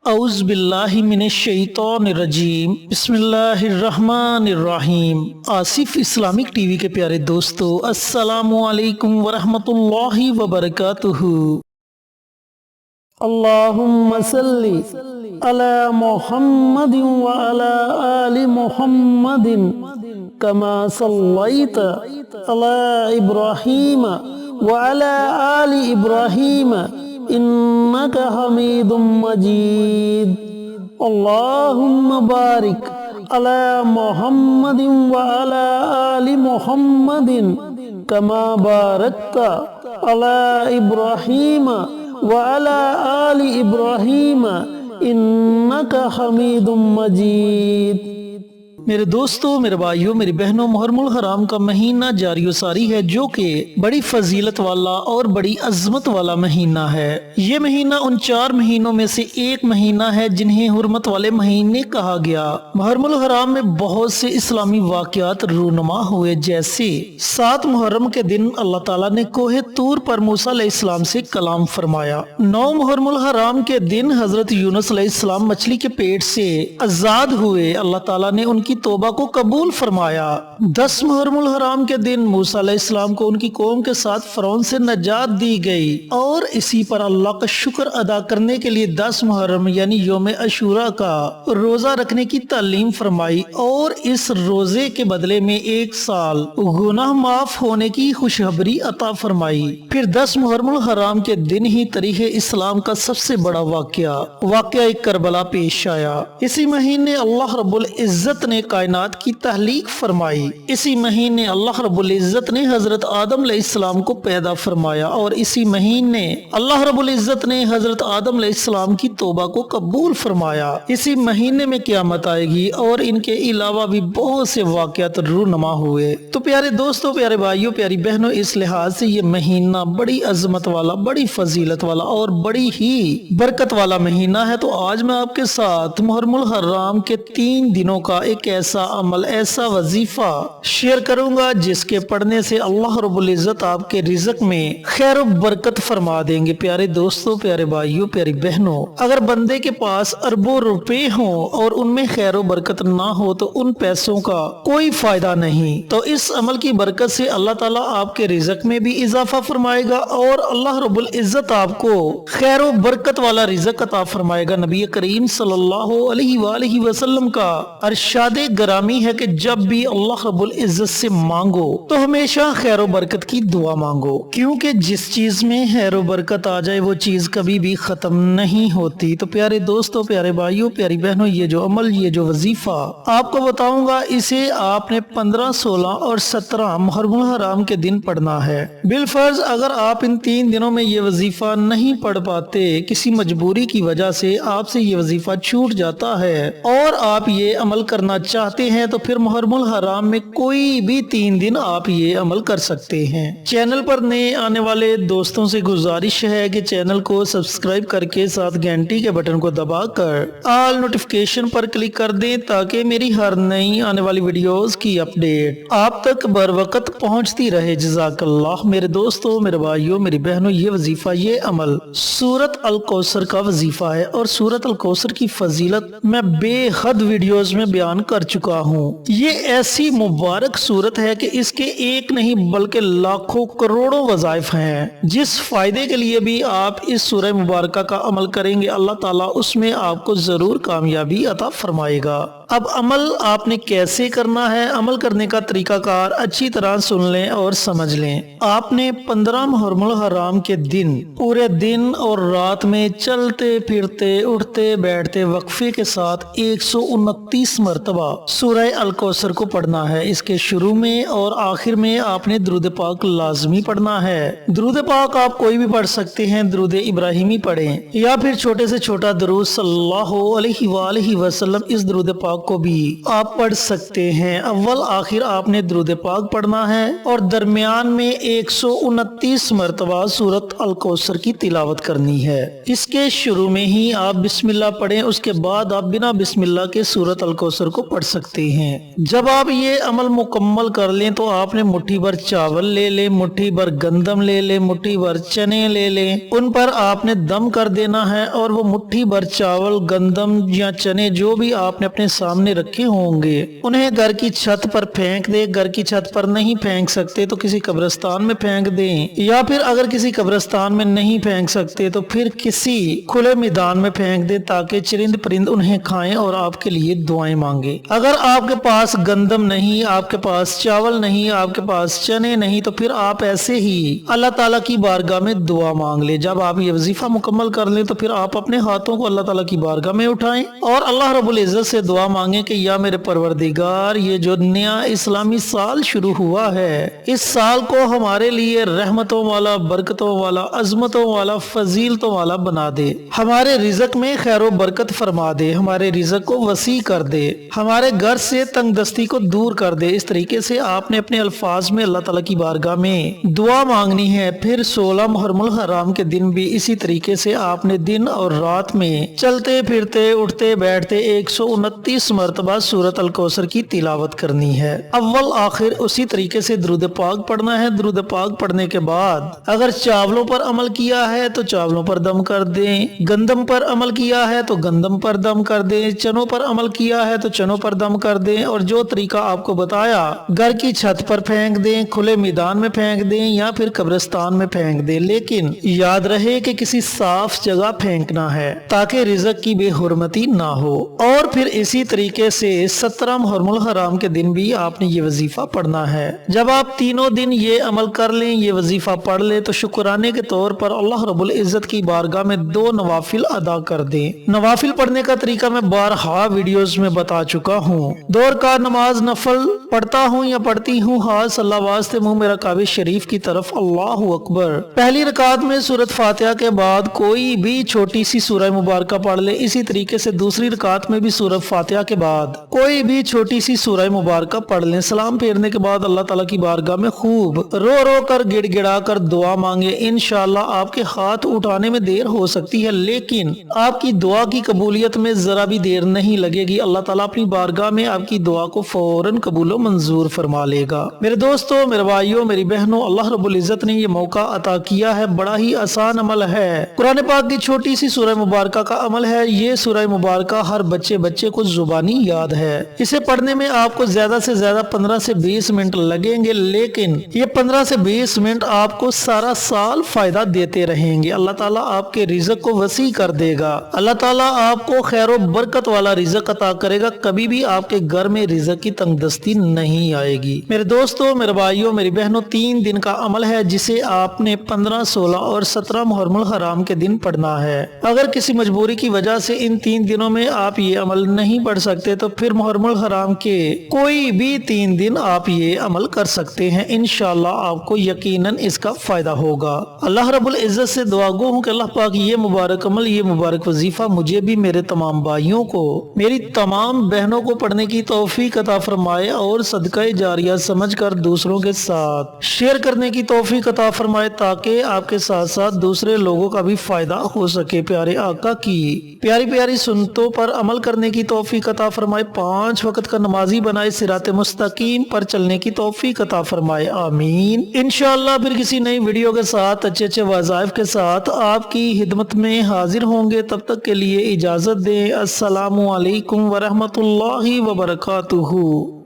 اعوذ باللہ من الشیطان الرجیم بسم اللہ الرحمن الرحیم۔ آصف اسلامک ٹی وی کے پیارے دوستو، السلام علیکم ورحمۃ اللہ وبرکاتہ۔ اللہم صلی علی محمد وعلی آل محمد کما صلیت علی ابراہیم وعلی آل ابراہیم انک حمید مجید۔ اللہم بارک علی محمد وعلی آل محمد کما بارکت علی ابراہیم وعلی آل ابراہیم انک حمید مجید۔ میرے دوستو، میرے بھائیوں، میری بہنوں، محرم الحرام کا مہینہ جاری و ساری ہے، جو کہ بڑی فضیلت والا اور بڑی عظمت والا مہینہ ہے۔ یہ مہینہ ان 4 مہینوں میں سے ایک مہینہ ہے جنہیں حرمت والے مہینے کہا گیا۔ محرم الحرام میں بہت سے اسلامی واقعات رونما ہوئے، جیسے 7 محرم کے دن اللہ تعالیٰ نے کوہ طور پر موسیٰ علیہ السلام سے کلام فرمایا۔ 9 محرم الحرام کے دن حضرت یونس علیہ السلام مچھلی کے پیٹ سے آزاد ہوئے، اللہ تعالیٰ نے ان کی توبہ کو قبول فرمایا۔ 10 محرم الحرام کے دن موسیٰ علیہ السلام کو ان کی قوم کے ساتھ فرعون سے نجات دی گئی، اور اسی پر اللہ کا شکر ادا کرنے کے لیے 10 محرم یعنی یوم عاشوراء کا روزہ رکھنے کی تعلیم فرمائی، اور اس روزے کے بدلے میں 1 سال گناہ معاف ہونے کی خوشخبری عطا فرمائی۔ پھر 10 محرم الحرام کے دن ہی تاریخ اسلام کا سب سے بڑا واقعہ کربلا پیش آیا۔ اسی مہینے اللہ رب العزت نے کائنات کی تخلیق فرمائی۔ اسی مہینے اللہ رب العزت نے حضرت آدم علیہ السلام کو پیدا فرمایا، اور اسی مہینے اللہ رب العزت نے حضرت آدم علیہ السلام کی توبہ کو قبول فرمایا۔ اسی مہینے میں قیامت آئے گی، اور ان کے علاوہ بھی بہت سے واقعات رونما ہوئے۔ تو پیارے دوستوں، پیارے بھائیوں، پیاری بہنوں، اس لحاظ سے یہ مہینہ بڑی عظمت والا، بڑی فضیلت والا اور بڑی ہی برکت والا مہینہ ہے۔ تو آج میں آپ کے ساتھ محرم الحرام کے 3 دنوں کا ایک ایسا عمل، ایسا وظیفہ شیئر کروں گا جس کے پڑھنے سے اللہ رب العزت آپ کے رزق میں خیر و برکت فرما دیں گے۔ پیارے دوستوں، پیارے بھائیوں، پیاری بہنوں، اگر بندے کے پاس اربوں روپے ہوں اور ان میں خیر و برکت نہ ہو تو ان پیسوں کا کوئی فائدہ نہیں۔ تو اس عمل کی برکت سے اللہ تعالیٰ آپ کے رزق میں بھی اضافہ فرمائے گا، اور اللہ رب العزت آپ کو خیر و برکت والا رزق عطا فرمائے گا۔ نبی کریم صلی اللہ علیہ وآلہ وسلم کا ارشاد گرامی ہے کہ جب بھی اللہ رب العزت سے مانگو تو ہمیشہ خیر و برکت کی دعا مانگو، کیونکہ جس چیز میں خیر و برکت آ جائے وہ چیز کبھی بھی ختم نہیں ہوتی۔ تو پیارے دوستوں، پیارے بھائیوں، پیاری بہنوں، یہ جو عمل، یہ جو وظیفہ آپ کو بتاؤں گا، اسے آپ نے 15، 16 اور 17 محرم الحرام کے دن پڑھنا ہے۔ بالفرض اگر آپ ان 3 دنوں میں یہ وظیفہ نہیں پڑھ پاتے، کسی مجبوری کی وجہ سے آپ سے یہ وظیفہ چھوٹ جاتا ہے اور آپ یہ عمل کرنا چاہتے ہیں، تو پھر محرم الحرام میں کوئی بھی 3 دن آپ یہ عمل کر سکتے ہیں۔ چینل پر نئے آنے والے دوستوں سے گزارش ہے کہ چینل کو سبسکرائب کر کے ساتھ گھنٹی کے بٹن کو دبا کر آل نوٹیفیکیشن پر کلک کر دیں، تاکہ میری ہر نئی آنے والی ویڈیوز کی اپڈیٹ آپ تک بر وقت پہنچتی رہے۔ جزاک اللہ۔ میرے دوستوں، میرے بھائیوں، میری بہنوں، یہ وظیفہ، یہ عمل سورۃ الکوثر کا وظیفہ ہے، اور سورۃ الکوثر کی فضیلت میں بے حد ویڈیوز میں بیان کر چکا ہوں۔ یہ ایسی مبارک صورت ہے کہ اس کے ایک نہیں بلکہ لاکھوں کروڑوں وظائف ہیں، جس فائدے کے لیے بھی آپ اس سورہ مبارکہ کا عمل کریں گے، اللہ تعالیٰ اس میں آپ کو ضرور کامیابی عطا فرمائے گا۔ اب عمل آپ نے کیسے کرنا ہے، عمل کرنے کا طریقہ کار اچھی طرح سن لیں اور سمجھ لیں۔ آپ نے 15 محرم الحرام کے دن پورے دن اور رات میں چلتے پھرتے، اٹھتے بیٹھتے وقفے کے ساتھ 129 مرتبہ سورہ الکوثر کو پڑھنا ہے۔ اس کے شروع میں اور آخر میں آپ نے درود پاک لازمی پڑھنا ہے۔ درود پاک آپ کوئی بھی پڑھ سکتے ہیں، درود ابراہیمی پڑھیں یا پھر چھوٹے سے چھوٹا درود صلی اللہ علیہ وآلہ وسلم، اس درود پاک کو بھی آپ پڑھ سکتے ہیں۔ اول آخر آپ نے درود پاک پڑھنا ہے، اور درمیان میں 129 مرتبہ سورۃ الکوثر کی تلاوت کرنی ہے۔ اس کے شروع میں ہی آپ بسم اللہ پڑھیں، اس کے بعد آپ بنا بسم اللہ کے سورۃ الکوثر کو پڑھ سکتے ہیں۔ جب آپ یہ ये अमल मुकम्मल कर लें तो आपने मुट्ठी भर चावल ले लें, मुट्ठी भर गंदम ले लें, मुट्ठी भर चने ले लें, उन पर आपने दम कर देना है और वो मुट्ठी भर चावल, गंदम या चने जो भी आपने अपने सामने रखे होंगे उन्हें घर की छत पर फेंक दे। घर की छत पर नहीं फेंक सकते तो किसी कब्रिस्तान में फेंक दें, या फिर अगर किसी कब्रिस्तान में नहीं फेंक सकते तो फिर किसी खुले मैदान में फेंक दें ताकि चरिंद परिंद उन्हें खाएं और आपके लिए दुआएं मांगे। अगर आपके पास गंदम नहीं, आपके पास चावल नहीं, आपके पास चने नहीं, तो फिर आप ऐसे ही अल्लाह ताला की बारगाह में दुआ मांग ले। जब आप ये वजीफा मुकम्मल कर लें तो फिर आप अपने हाथों को अल्लाह ताला की बारगाह में उठाएं और अल्लाह रब्बुल इज्जत से दुआ मांगे कि या मेरे परवरदिगार, ये जो नया इस्लामी साल शुरू हुआ है, इस साल को हमारे लिए रहमतों वाला, बरकतों वाला, अजमतों वाला, फजीलतों वाला बना दे। हमारे रिज़्क में खैर बरकत फरमा दे, हमारे रिज़्क को वसी कर दे, हमारे घर से तंगदस्ती को दूर कर दे। इस तरीके से आपने अपने अल्फाज में अल्लाह ताला की बारगाह में दुआ मांगनी है। फिर 16 मुहर्रमुल हराम के दिन भी इसी तरीके से आपने दिन और रात में चलते फिरते उठते बैठते 129 मरतबा सूरत अल कौसर की तिलावत करनी है। अव्वल आखिर उसी तरीके से दुरूद पाक पढ़ना है। दुरूद पाक पढ़ने के बाद अगर चावलों पर अमल किया है तो चावलों पर दम कर दें, गंदम पर अमल किया है तो गंदम पर दम कर दें, चनों पर अमल किया है तो चनों पर दम कर दें, और जो तरीका आपको बताया घर की छत पर फेंक दें, खुले मैदान में फेंक दें या फिर कब्रिस्तान में फेंक दें। लेकिन याद रहे कि किसी साफ जगह फेंकना है ताकि रिज़्क की बेहुरमती ना हो। और फिर इसी तरीके से 17 मुहर्रमुल हराम के दिन भी आपने ये वजीफा पढ़ना है। जब आप तीनों दिन ये अमल कर लें, ये वजीफा पढ़ लें, तो शुक्राने के तौर पर अल्लाह रब्बुल इज्जत की बारगाह में 2 नवाफिल अदा कर दें। नवाफिल पढ़ने का तरीका मैं बारहा वीडियोस में बता चुका हूँ। 2 रकात नमाज नफल पढ़ता हूँ या पढ़ती हूँ, हाथ सल्ला वास्ते मुंह मेरा काबे शरीफ की तरफ, अल्लाहु अकबर। पहली रकात में सूरत फातिहा के बाद कोई भी छोटी सी सूरह मुबारक पढ़ ले। इसी तरीके से दूसरी रकात में भी सूरत फातिहा के बाद कोई भी छोटी सी सूरह मुबारक पढ़ लें। सलाम फेरने के बाद अल्लाह ताला की बारगाह में खूब रो रो कर गिड़गिड़ा कर दुआ मांगे। इंशाअल्लाह आपके हाथ उठाने में देर हो सकती है, लेकिन आपकी दुआ की कबूलियत में जरा भी देर नहीं लगेगी। अल्लाह ताला अपनी बारगाह में आपकी दुआ को फौरन कबूल मंजूर फरमा लेगा। मेरे दोस्तों, मेरे भाइयों, मेरी बहनों, अल्लाह रब्बुल इज्जत ने ये मौका अता किया है। बड़ा ही आसान अमल है, कुरान पाक की छोटी सी सूरह मुबारक का अमल है। ये सूरह मुबारक हर बच्चे को जुबानी याद है। इसे पढ़ने में आपको ज्यादा से ज्यादा 15 से 20 मिनट लगेंगे, लेकिन ये 15 से 20 मिनट आपको सारा साल फायदा देते रहेंगे। अल्लाह ताला आपके रिज़्क को वसी कर देगा। अल्लाह ताला आपको खैर और बरकत वाला रिज़्क अता करेगा। कभी भी आपके घर में रिज़्क की तंगदस्ती नहीं आएगी। मेरे दोस्तों, मेरे भाइयों, मेरी बहनों, 3 दिन का अमल है जिसे आपने 15, 16 और 17 मुहर्रमुल हराम के दिन पढ़ना है। अगर किसी मजबूरी की वजह से इन 3 दिनों में आप ये अमल नहीं पढ़ सकते तो फिर मुहर्रमुल हराम के कोई भी 3 दिन आप ये अमल कर सकते हैं। इंशाअल्लाह आपको यकीनन इसका फायदा होगा। अल्लाह रब्बुल इज्जत से दुआ गो हूँ कि अल्लाह पाक ये मुबारक अमल, ये मुबारक वजीफा मुझे भी, मेरे तमाम भाइयों को, मेरी तमाम बहनों को पढ़ने की तौफीक अता फरमाए और सदका जारिया समझकर दूसरों के साथ शेयर करने की तौफीक अता फरमाए ताकि आपके साथ साथ दूसरे लोगों का भी फायदा हो सके। प्यारे आका की प्यारी प्यारी सुन्नतों पर अमल करने की तौफीक अता फरमाए। 5 वक्त का नमाजी बनाए, सिराते मुस्तकीम पर चलने की तौफीक अता फरमाए। आमीन। इंशाअल्लाह फिर किसी नई वीडियो के साथ, अच्छे अच्छे वज़ाइफ के साथ आपकी खिदमत में हाजिर होंगे। तब तक के लिए इजाजत दें। अस्सलामु अलैकुम व रहमतुल्लाहि व बरकातुहू।